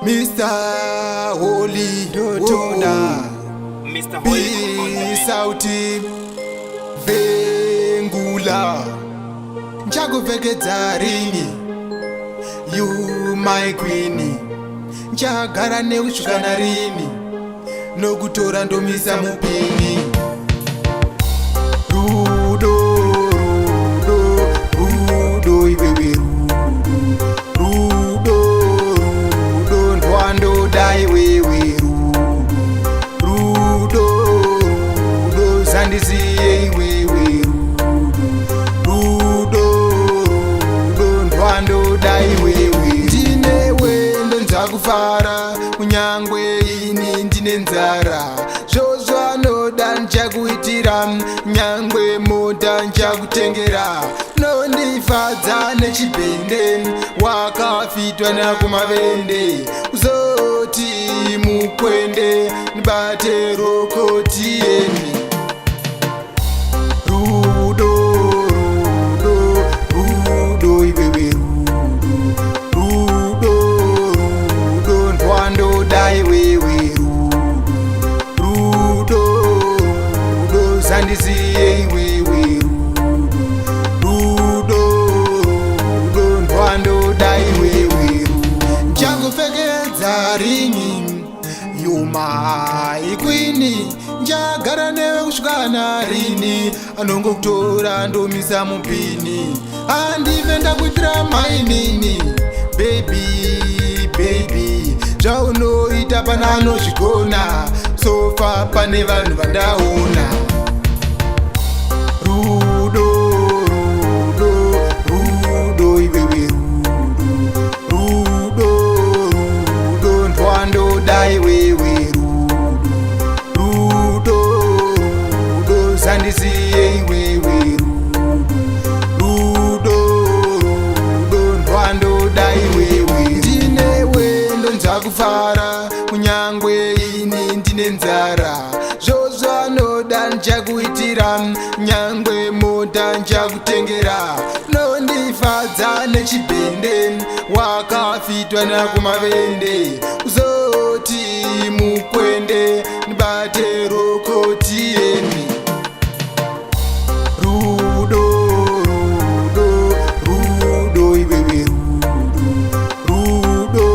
Mr. Holy Dotona, Mr. Holy Sauti Vengula Nchakupfekedza rini, you my queen. Nchagara nekusvikana rini, nokutora ndomisa mupini. Rudo, rudo, rudo, iwewe rudo, rudo, ndwando dai wewe rudo, rudo, zandiziye iwewe rudo, rudo, ndwando dai wewe. Ndinewe ndonzakufara, kunyangwe ini ndine nzara. Zvozvanoda ndichakuitira, nyangwe mota ndichakutengera. Nondifadza nechibhende, wakafitwa nakumavende. Uzoti mukwende, nibate rokoti yeni. Rudo, rudo, rudo, iwewe rudo, rudo, ndwando dai wewe rudo, rudo, zandiziye iwewe rudo, rudo, ndwando dai wewe. Nchakupfekedza ringi, you my queen. Nchagara newe kusvikana rini, anongokutora ndomisa mupini. Handive ndakuitira mainini, baby, baby. Zvaunoita pana anozvigona, sofa pane vanhu vandaona. Rudo, rudo, rudo, iwewe rudo, rudo, ndwando dai wewe rudo, rudo, zandiziye iwewe rudo, rudo, ndwando dai wewe. Ndinewe ndonzakufara, kunyangwe ini ndine nzara. Zvozvanoda ndichakuitira, nyangwe mota ndichakutengera. Nondifadza nechibhende, wakafitwa nakumavende. Uzoti mukwende, nibate rokoti yeni. Rudo, rudo, rudo, iwewe rudo,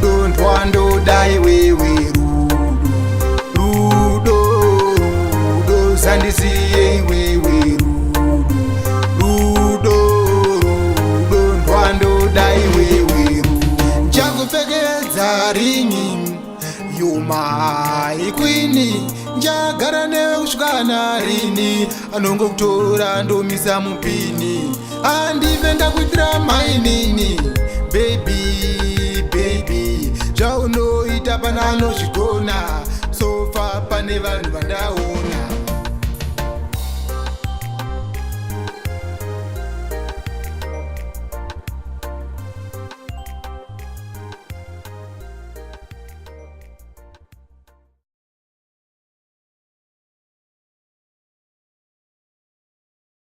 rudo, ndwando dai wewe rudo, rudo, zandiziye iwewe rudo, rudo, ndwando dai wewe. Nchakupfekedza ringi, you my queen. Nchagara newe kusvikana rini, anongokutora ndomisa mupini. Handive ndakuitira mainini, baby, baby. Zvaunoita pana anozvigona,